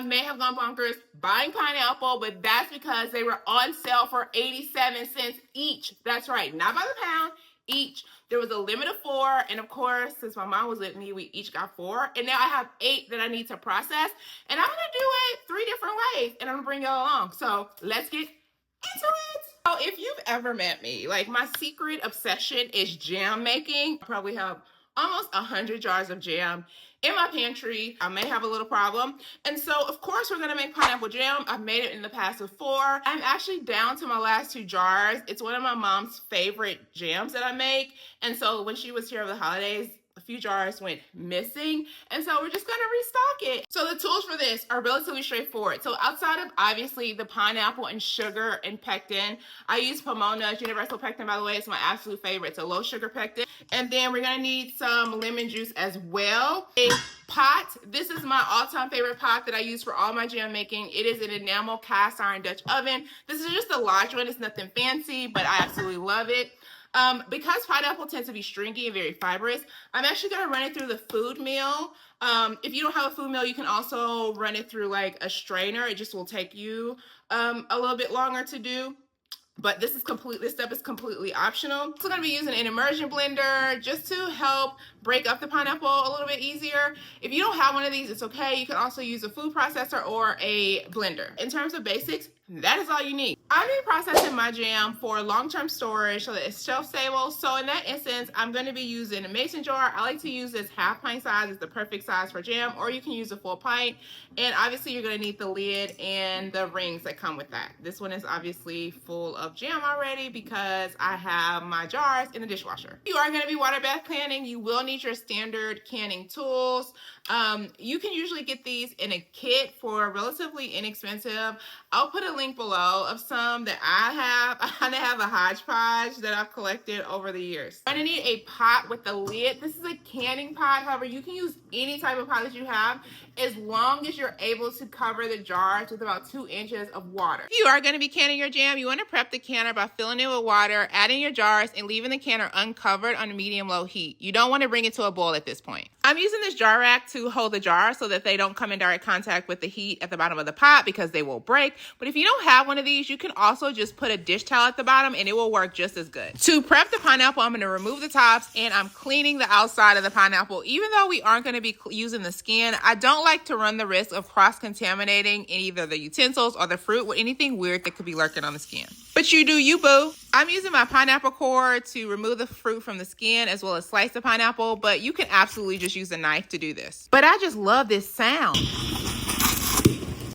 may have gone bonkers buying pineapple, but that's because they were on sale for 87 cents each. That's right, not by the pound, each. There was a limit of 4, and of course, since my mom was with me, we each got 4, and now I have 8 that I need to process, and I'm gonna do it 3 different ways, and I'm gonna bring y'all along. So let's get into it. So if you've ever met me, like, my secret obsession is jam making. I probably have almost 100 jars of jam in my pantry. I may have a little problem. And so, of course, we're gonna make pineapple jam. I've made it in the past before. I'm actually down to my last 2 jars. It's one of my mom's favorite jams that I make. And so when she was here over the holidays, a few jars went missing, and so we're just gonna restock it. So the tools for this are relatively straightforward. So outside of obviously the pineapple and sugar and pectin, I use Pomona's Universal Pectin, by the way. It's my absolute favorite. It's a low sugar pectin. And then we're gonna need some lemon juice as well. A pot. This is my all-time favorite pot that I use for all my jam making. It is an enamel cast iron Dutch oven. This is just a large one. It's nothing fancy, but I absolutely love it. Because pineapple tends to be stringy and very fibrous, I'm actually going to run it through the food mill. If you don't have a food mill, you can also run it through like a strainer. It just will take you a little bit longer to do. But this step is completely optional. So I'm going to be using an immersion blender just to help break up the pineapple a little bit easier. If you don't have one of these, it's okay. You can also use a food processor or a blender. In terms of basics, that is all you need. I'm going to be processing my jam for long-term storage so that it's shelf-stable. So in that instance, I'm going to be using a mason jar. I like to use this half pint size. It's the perfect size for jam, or you can use a full pint. And obviously, you're going to need the lid and the rings that come with that. This one is obviously full of jam already because I have my jars in the dishwasher. If you are going to be water bath canning, you will need your standard canning tools. You can usually get these in a kit for relatively inexpensive. I'll put a link below of some that I have. I kind of have a hodgepodge that I've collected over the years. I'm going to need a pot with a lid. This is a canning pot. However, you can use any type of pot that you have as long as you're able to cover the jars with about 2 inches of water. If you are going to be canning your jam, you want to prep the canner by filling it with water, adding your jars, and leaving the canner uncovered on a medium-low heat. You don't want to bring it to a boil at this point. I'm using this jar rack to hold the jars so that they don't come in direct contact with the heat at the bottom of the pot because they will break. But if you don't have one of these, you can also just put a dish towel at the bottom and it will work just as good. To prep the pineapple, I'm going to remove the tops and I'm cleaning the outside of the pineapple. Even though we aren't going to be using the skin, I don't like to run the risk of cross-contaminating in either the utensils or the fruit with anything weird that could be lurking on the skin. But you do you, boo. I'm using my pineapple core to remove the fruit from the skin as well as slice the pineapple, but you can absolutely just use a knife to do this. But I just love this sound.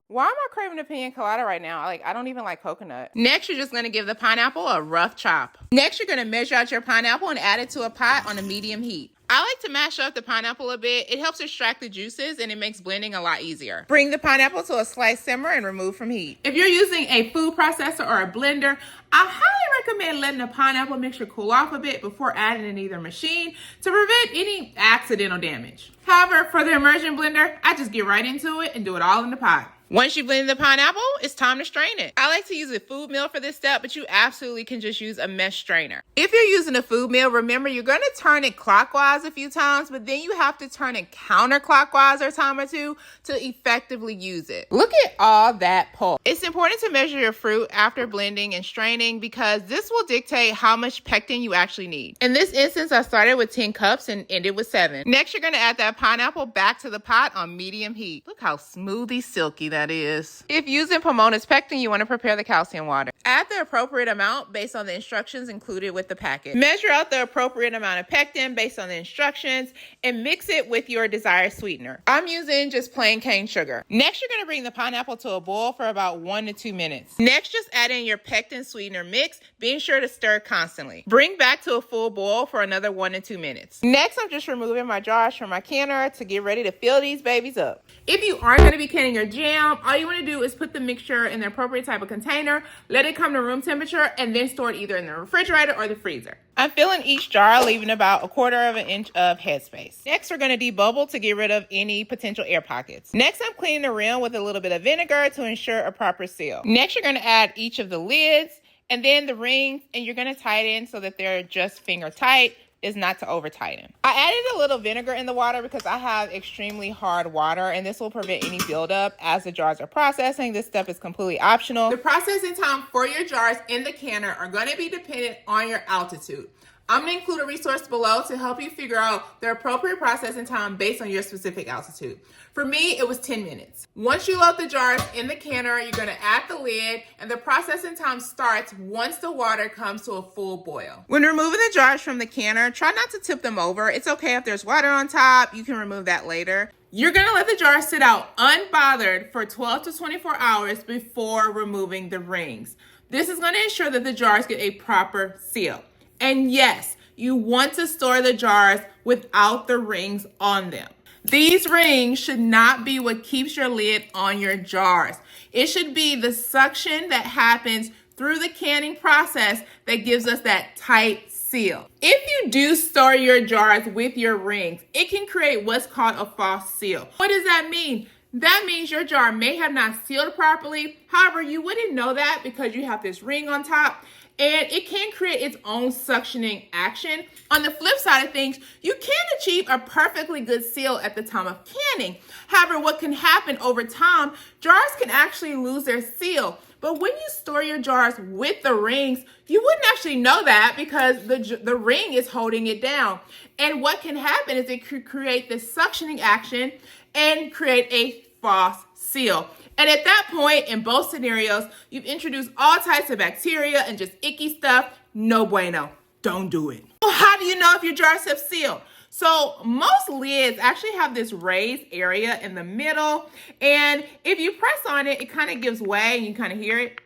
Why am I craving a pina colada right now? I don't even like coconut. Next, you're just going to give the pineapple a rough chop. Next, you're going to measure out your pineapple and add it to a pot on a medium heat. I like to mash up the pineapple a bit. It helps extract the juices and it makes blending a lot easier. Bring the pineapple to a slight simmer and remove from heat. If you're using a food processor or a blender, I highly recommend letting the pineapple mixture cool off a bit before adding it in either machine to prevent any accidental damage. However, for the immersion blender, I just get right into it and do it all in the pot. Once you blend the pineapple, it's time to strain it. I like to use a food mill for this step, but you absolutely can just use a mesh strainer. If you're using a food mill, remember you're going to turn it clockwise a few times, but then you have to turn it counterclockwise a time or two to effectively use it. Look at all that pulp. It's important to measure your fruit after blending and straining because this will dictate how much pectin you actually need. In this instance, I started with 10 cups and ended with 7. Next, you're going to add that pineapple back to the pot on medium heat. Look how smoothly silky that is. If using Pomona's pectin, you want to prepare the calcium water. Add the appropriate amount based on the instructions included with the packet. Measure out the appropriate amount of pectin based on the instructions and mix it with your desired sweetener. I'm using just plain cane sugar. Next, you're going to bring the pineapple to a boil for about 1 to 2 minutes. Next, just add in your pectin sweetener mix, being sure to stir constantly. Bring back to a full boil for another 1 to 2 minutes. Next, I'm just removing my jars from my canner to get ready to fill these babies up. If you aren't going to be canning your jam, all you want to do is put the mixture in the appropriate type of container, let it come to room temperature, and then store it either in the refrigerator or the freezer. I'm filling each jar, leaving about 1/4 of an inch of headspace. Next, we're going to debubble to get rid of any potential air pockets. Next, I'm cleaning the rim with a little bit of vinegar to ensure a proper seal. Next, you're going to add each of the lids and then the rings, and you're going to tie it in so that they're just finger tight. is not to over tighten. I added a little vinegar in the water because I have extremely hard water, and this will prevent any buildup as the jars are processing. This step is completely optional. The processing time for your jars in the canner are going to be dependent on your altitude. I'm going to include a resource below to help you figure out the appropriate processing time based on your specific altitude. For me, it was 10 minutes. Once you load the jars in the canner, you're going to add the lid, and the processing time starts once the water comes to a full boil. When removing the jars from the canner, try not to tip them over. It's okay if there's water on top. You can remove that later. You're going to let the jars sit out unbothered for 12 to 24 hours before removing the rings. This is going to ensure that the jars get a proper seal. And yes, you want to store the jars without the rings on them. These rings should not be what keeps your lid on your jars. It should be the suction that happens through the canning process that gives us that tight seal. If you do store your jars with your rings, it can create what's called a false seal. What does that mean? That means your jar may have not sealed properly. However, you wouldn't know that because you have this ring on top, and it can create its own suctioning action. On the flip side of things, you can achieve a perfectly good seal at the time of canning. However, what can happen over time, jars can actually lose their seal. But when you store your jars with the rings, you wouldn't actually know that because the ring is holding it down. And what can happen is it could create this suctioning action and create a false seal. And at that point, in both scenarios, you've introduced all types of bacteria and just icky stuff. No bueno. Don't do it. So how do you know if your jars have sealed? So most lids actually have this raised area in the middle. And if you press on it, it kind of gives way and you kind of hear it.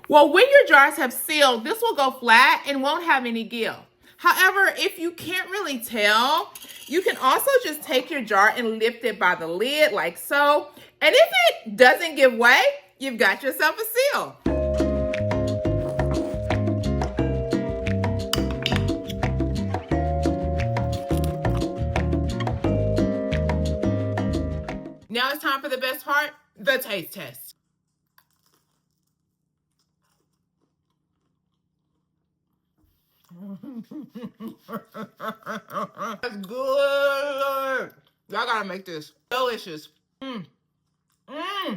Well, when your jars have sealed, this will go flat and won't have any gill. However, if you can't really tell, you can also just take your jar and lift it by the lid like so. And if it doesn't give way, you've got yourself a seal. Now it's time for the best part, the taste test. That's good. Y'all gotta make this delicious.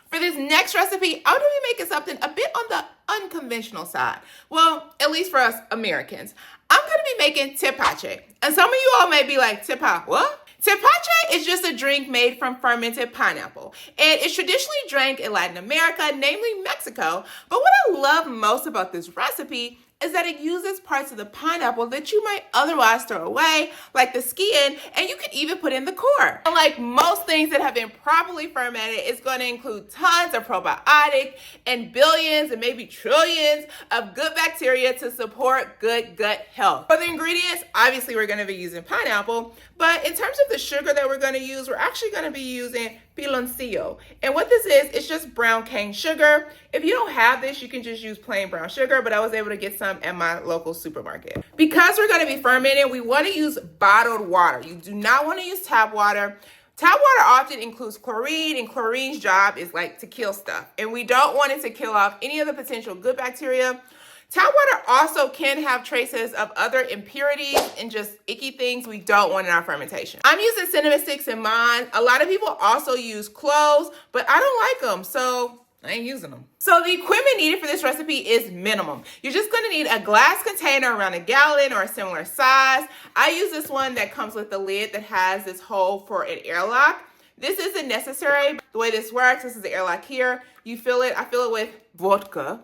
For this next recipe, I'm gonna be making something a bit on the unconventional side. Well, at least for us Americans. I'm gonna be making tepache. And some of you all may be like, tepa, what? Tepache is just a drink made from fermented pineapple. And it's traditionally drank in Latin America, namely Mexico. But what I love most about this recipe is that it uses parts of the pineapple that you might otherwise throw away, like the skin, and you can even put in the core. And like most things that have been properly fermented, it's going to include tons of probiotic and billions and maybe trillions of good bacteria to support good gut health. For the ingredients, obviously we're going to be using pineapple, but in terms of the sugar that we're going to use, we're actually going to be using piloncillo. And what this is, it's just brown cane sugar. If you don't have this, you can just use plain brown sugar, but I was able to get some at my local supermarket. Because we're going to be fermenting, we want to use bottled water. You do not want to use tap water. Tap water often includes chlorine, and chlorine's job is like to kill stuff. And we don't want it to kill off any of the potential good bacteria. Tap water also can have traces of other impurities and just icky things we don't want in our fermentation. I'm using cinnamon sticks in mine. A lot of people also use cloves, but I don't like them, so I ain't using them. So the equipment needed for this recipe is minimum. You're just gonna need a glass container around a gallon or a similar size. I use this one that comes with the lid that has this hole for an airlock. This isn't necessary. The way this works, this is the airlock here. You fill it, I fill it with vodka.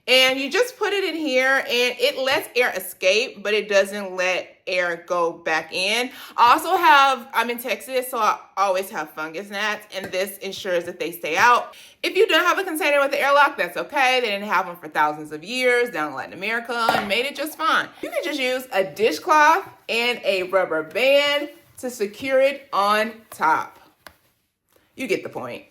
And you just put it in here and it lets air escape, but it doesn't let air go back in. I also I'm in Texas, so I always have fungus gnats, and this ensures that they stay out. If you don't have a container with the airlock, that's okay. They didn't have them for thousands of years down in Latin America and made it just fine. You can just use a dishcloth and a rubber band to secure it on top. You get the point.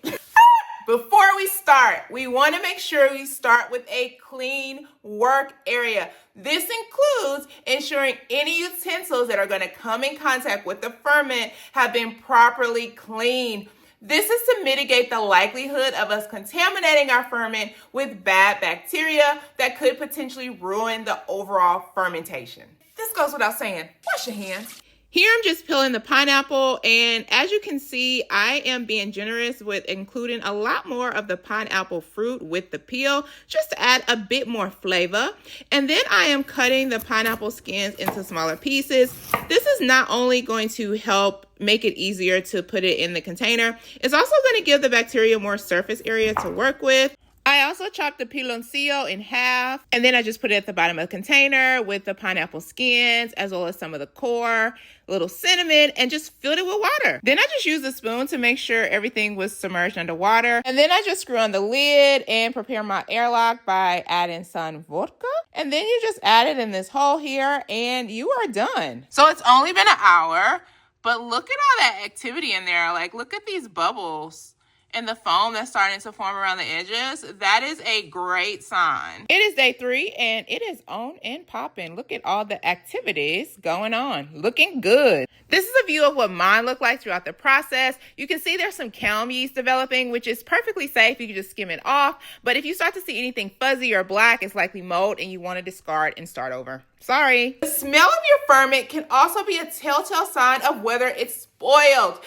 Before we start, we want to make sure we start with a clean work area. This includes ensuring any utensils that are going to come in contact with the ferment have been properly cleaned. This is to mitigate the likelihood of us contaminating our ferment with bad bacteria that could potentially ruin the overall fermentation. This goes without saying. Wash your hands. Here I'm just peeling the pineapple, and as you can see, I am being generous with including a lot more of the pineapple fruit with the peel, just to add a bit more flavor. And then I am cutting the pineapple skins into smaller pieces. This is not only going to help make it easier to put it in the container, it's also going to give the bacteria more surface area to work with. I also chopped the piloncillo in half, and then I just put it at the bottom of the container with the pineapple skins, as well as some of the core, a little cinnamon, and just filled it with water. Then I just used a spoon to make sure everything was submerged underwater. And then I just screw on the lid and prepare my airlock by adding some vodka. And then you just add it in this hole here, and you are done. So it's only been an hour, but look at all that activity in there. Like, look at these bubbles and the foam that's starting to form around the edges. That is a great sign. It is day 3 and it is on and popping. Look at all the activities going on. Looking good. This is a view of what mine looked like throughout the process. You can see there's some kelm yeast developing, which is perfectly safe. You can just skim it off. But if you start to see anything fuzzy or black, it's likely mold and you want to discard and start over. Sorry. The smell of your ferment can also be a telltale sign of whether it's spoiled.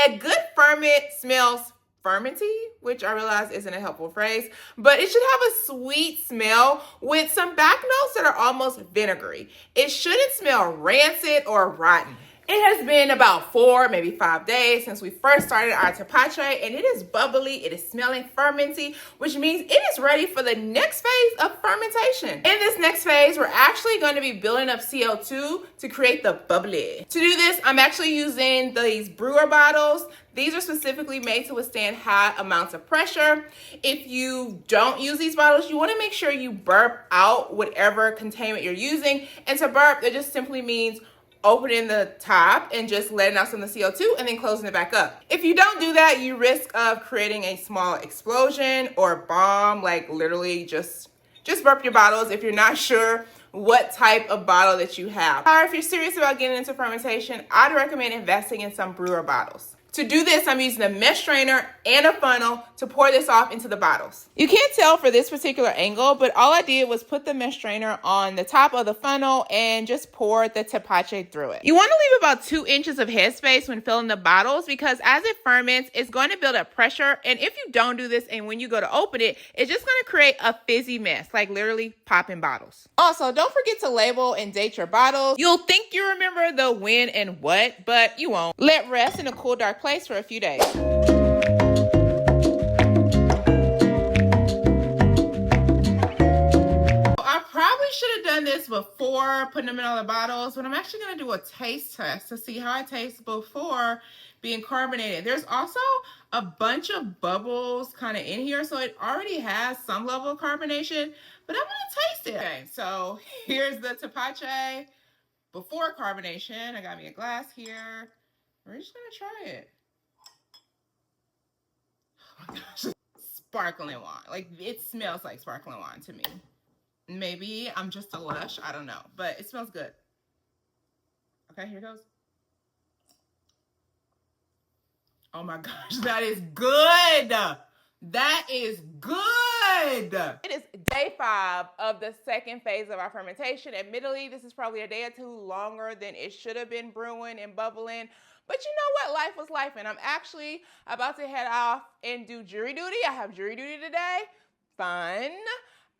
A good ferment smells fermenty, which I realize isn't a helpful phrase, but it should have a sweet smell with some back notes that are almost vinegary. It shouldn't smell rancid or rotten. It has been about 4, maybe 5 days since we first started our tepache, and it is bubbly, it is smelling fermenty, which means it is ready for the next phase of fermentation. In this next phase, we're actually going to be building up CO2 to create the bubbly. To do this, I'm actually using these brewer bottles. These are specifically made to withstand high amounts of pressure. If you don't use these bottles, you want to make sure you burp out whatever containment you're using. And to burp, that just simply means opening the top and just letting out some of the CO2 and then closing it back up. If you don't do that, you risk of creating a small explosion or bomb, like literally just burp your bottles if you're not sure what type of bottle that you have. However, if you're serious about getting into fermentation, I'd recommend investing in some brewer bottles. To do this, I'm using a mesh strainer and a funnel to pour this off into the bottles. You can't tell for this particular angle, but all I did was put the mesh strainer on the top of the funnel and just pour the tepache through it. You want to leave about 2 inches of headspace when filling the bottles because as it ferments, it's going to build up pressure. And if you don't do this and when you go to open it, it's just going to create a fizzy mess, like literally popping bottles. Also, don't forget to label and date your bottles. You'll think you remember the when and what, but you won't. Let rest in a cool, dark place for a few days. I probably should have done this before putting them in all the bottles, but I'm actually going to do a taste test to see how it tastes before being carbonated. There's also a bunch of bubbles kind of in here, so it already has some level of carbonation, but I'm going to taste it. Okay, so here's the tepache before carbonation. I got me a glass here. We're just going to try it. Oh my gosh, sparkling wine. Like, it smells like sparkling wine to me. Maybe I'm just a lush, I don't know, but it smells good. Okay, here goes. Oh my gosh, that is good. That is good. It is day 5 of the second phase of our fermentation. Admittedly, this is probably a day or 2 longer than it should have been brewing and bubbling. But you know what? Life was life, and I'm actually about to head off and do jury duty. I have jury duty today. Fun.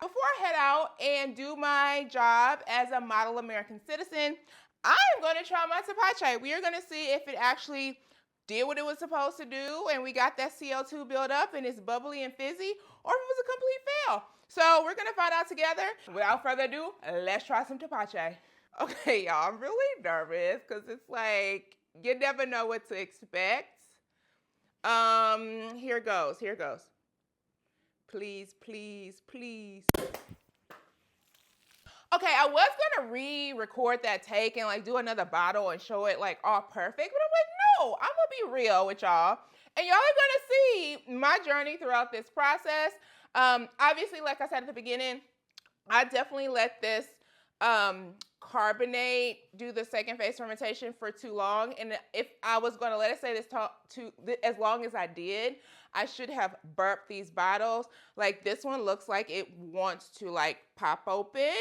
Before I head out and do my job as a model American citizen, I am going to try my tepache. We are going to see if it actually did what it was supposed to do and we got that CO2 build up and it's bubbly and fizzy, or if it was a complete fail. So we're going to find out together. Without further ado, let's try some tepache. Okay, y'all, I'm really nervous because it's like, you never know what to expect. Here goes. Please, please, please. Okay, I was gonna re-record that take and like do another bottle and show it like all perfect, but I'm like, no, I'm gonna be real with y'all. And y'all are gonna see my journey throughout this process. Obviously, like I said at the beginning, I definitely let this carbonate, do the second phase fermentation for too long. And if I was going to let it say this as long as I did, I should have burped these bottles. Like this one looks like it wants to like pop open.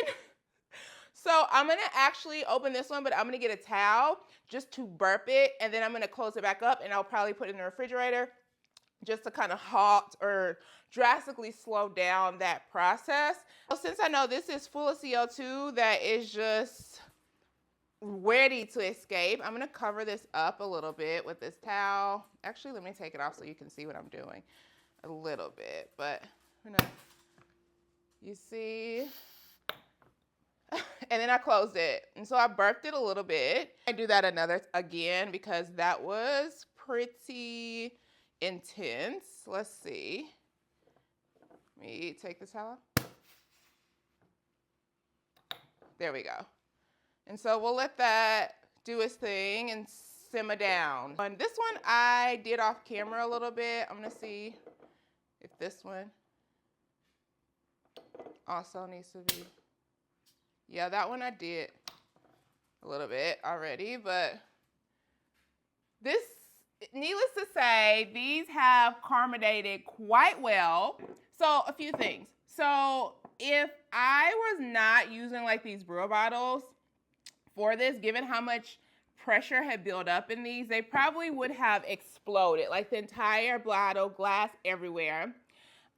So I'm gonna actually open this one, but I'm gonna get a towel just to burp it, and then I'm gonna close it back up, and I'll probably put it in the refrigerator just to kind of halt or drastically slow down that process. So since I know this is full of CO2 that is just ready to escape, I'm gonna cover this up a little bit with this towel. Actually, let me take it off so you can see what I'm doing a little bit, but you see, and then I closed it. And so I burped it a little bit. I do that again because that was pretty intense. Let's see. Let me take this towel off. There we go. And so we'll let that do its thing and simmer down. On this one, I did off camera a little bit. I'm gonna see if this one also needs to be. Yeah, that one I did a little bit already, but this, needless to say, these have carbonated quite well. So a few things. So if I was not using like these brewer bottles for this, given how much pressure had built up in these, they probably would have exploded, like the entire bottle, glass everywhere.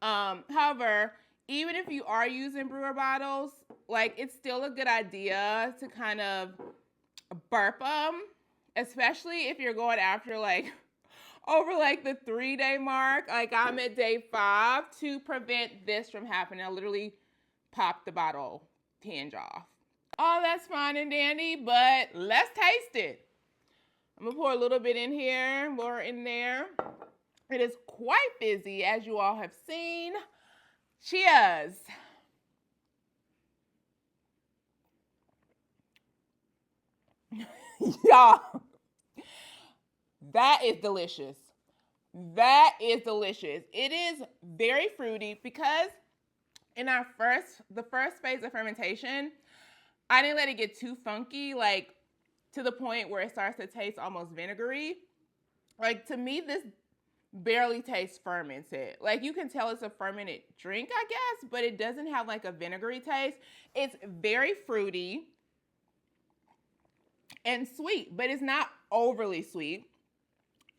However, even if you are using brewer bottles, like it's still a good idea to kind of burp them, especially if you're going after like over like the 3-day mark. Like I'm at day 5 to prevent this from happening. I literally popped the bottle hinge off. Oh, that's fine and dandy, but let's taste it. I'm gonna pour a little bit in here, more in there. It is quite fizzy, as you all have seen. Cheers. Y'all, that is delicious. That is delicious. It is very fruity because in the first phase of fermentation, I didn't let it get too funky, like to the point where it starts to taste almost vinegary. Like to me, this barely tastes fermented. Like you can tell it's a fermented drink, I guess, but it doesn't have like a vinegary taste. It's very fruity and sweet, but it's not overly sweet.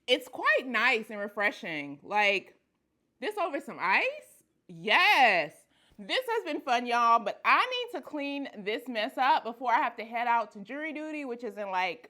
It's quite nice and refreshing. Like this over some ice? Yes. This has been fun, y'all, but I need to clean this mess up before I have to head out to jury duty, which is in like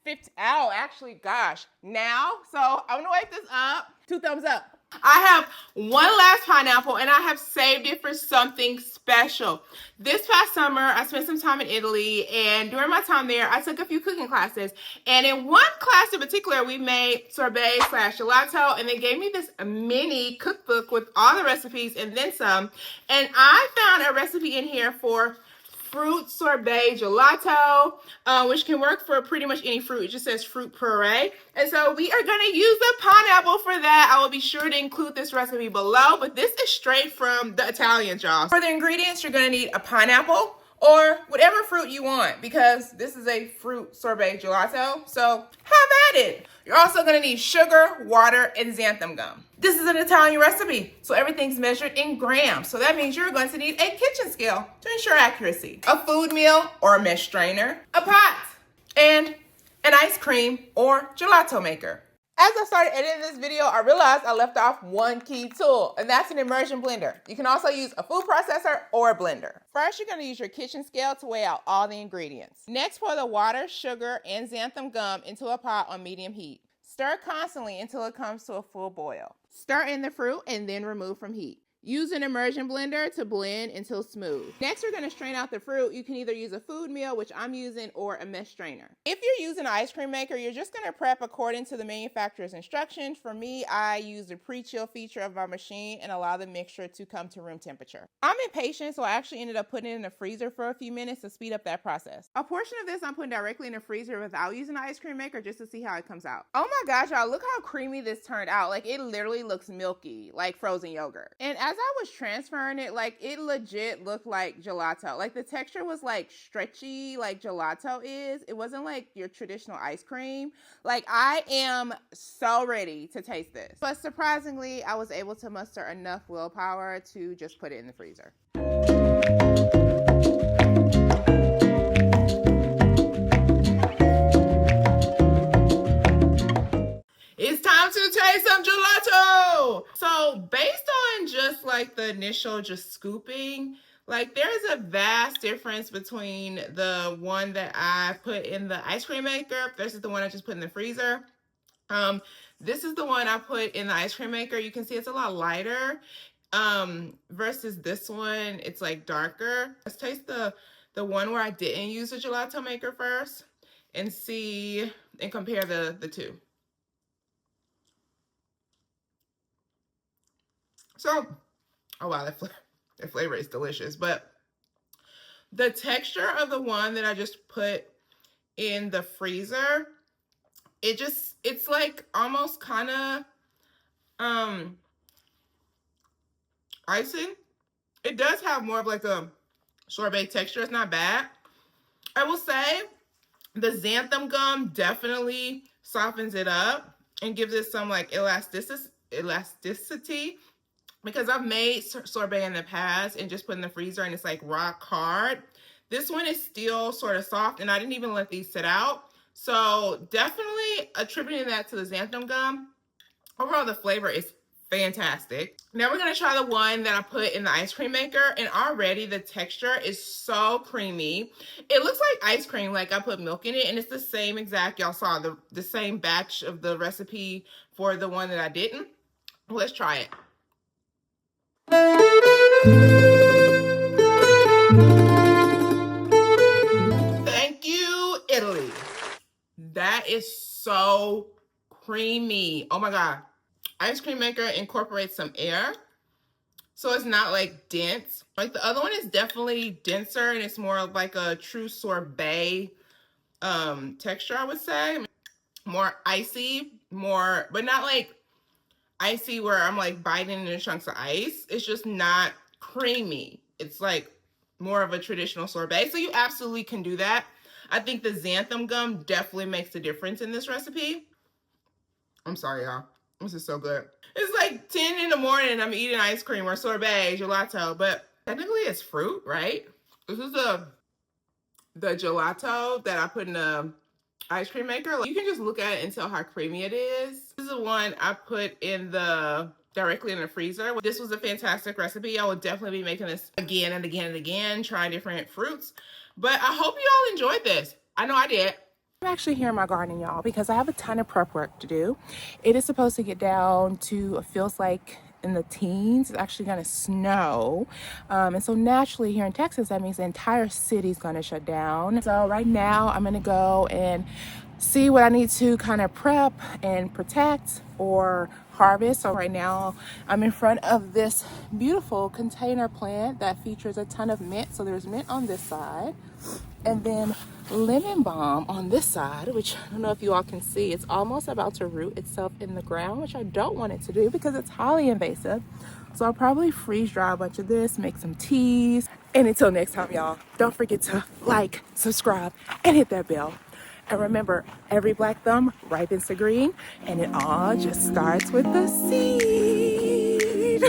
50, oh, actually, gosh, now. So I'm gonna wipe this up. 2 thumbs up. I have one last pineapple, and I have saved it for something special. This past summer, I spent some time in Italy, and during my time there, I took a few cooking classes. And in one class in particular, we made sorbet / gelato, and they gave me this mini cookbook with all the recipes and then some. And I found a recipe in here for fruit sorbet gelato, which can work for pretty much any fruit. It just says fruit puree. And so we are going to use the pineapple for that. I will be sure to include this recipe below, but this is straight from the Italian, y'all. For the ingredients, you're going to need a pineapple or whatever fruit you want, because this is a fruit sorbet gelato. So have at it. You're also going to need sugar, water, and xanthan gum. This is an Italian recipe, so everything's measured in grams. So that means you're going to need a kitchen scale to ensure accuracy, a food meal or a mesh strainer, a pot, and an ice cream or gelato maker. As I started editing this video, I realized I left off one key tool, and that's an immersion blender. You can also use a food processor or a blender. First, you're going to use your kitchen scale to weigh out all the ingredients. Next, pour the water, sugar, and xanthan gum into a pot on medium heat. Stir constantly until it comes to a full boil. Stir in the fruit and then remove from heat. Use an immersion blender to blend until smooth. Next, we're going to strain out the fruit. You can either use a food meal, which I'm using, or a mesh strainer. If you're using an ice cream maker, you're just going to prep according to the manufacturer's instructions. For me, I use the pre-chill feature of my machine and allow the mixture to come to room temperature. I'm impatient, so I actually ended up putting it in the freezer for a few minutes to speed up that process. A portion of this I'm putting directly in the freezer without using an ice cream maker just to see how it comes out. Oh my gosh, y'all, look how creamy this turned out. Like, it literally looks milky, like frozen yogurt. And as I was transferring it, like, it legit looked like gelato. Like, the texture was like stretchy, like gelato is. It wasn't like your traditional ice cream. Like, I am so ready to taste this. But surprisingly, I was able to muster enough willpower to just put it in the freezer. So based on just like the initial just scooping, like there's a vast difference between the one that I put in the ice cream maker versus the one I just put in the freezer. This is the one I put in the ice cream maker. You can see it's a lot lighter versus this one. It's like darker. Let's taste the one where I didn't use the gelato maker first and see and compare the two. So, oh wow, that flavor is delicious. But the texture of the one that I just put in the freezer, it's like almost kind of icing. It does have more of like a sorbet texture. It's not bad. I will say the xanthan gum definitely softens it up and gives it some like elasticity because I've made sorbet in the past and just put in the freezer and it's like rock hard. This one is still sort of soft and I didn't even let these sit out. So definitely attributing that to the xanthan gum. Overall, the flavor is fantastic. Now we're gonna try the one that I put in the ice cream maker, and already the texture is so creamy. It looks like ice cream, like I put milk in it, and it's the same exact, y'all saw the same batch of the recipe for the one that I didn't. Let's try it. Thank you, Italy. That is so creamy. Oh my God. Ice cream maker incorporates some air, so it's not like dense. Like the other one is definitely denser and it's more of like a true sorbet texture, I would say. More icy, more, but not like icy where I'm like biting into chunks of ice. It's just not creamy. It's like more of a traditional sorbet. So you absolutely can do that. I think the xanthan gum definitely makes a difference in this recipe. I'm sorry, y'all. This is so good. It's like 10 in the morning and I'm eating ice cream or sorbet, gelato, but technically it's fruit, right? This is the gelato that I put in the ice cream maker. Like, you can just look at it and tell how creamy it is. This is the one I put in directly in the freezer. This was a fantastic recipe. I will definitely be making this again and again and again, trying different fruits. But I hope you all enjoyed this. I know I did. I'm actually here in my garden, y'all, because I have a ton of prep work to do. It is supposed to get down to, it feels like in the teens. It's actually going to snow. And so naturally here in Texas, that means the entire city is going to shut down. So right now I'm going to go and see what I need to kind of prep and protect or harvest. So right now I'm in front of this beautiful container plant that features a ton of mint. So there's mint on this side and then lemon balm on this side, which I don't know if you all can see. It's almost about to root itself in the ground, which I don't want it to do because it's highly invasive. So I'll probably freeze dry a bunch of this, make some teas. And until next time, y'all, don't forget to like, subscribe, and hit that bell. And remember, every black thumb ripens to green, and it all just starts with a seed.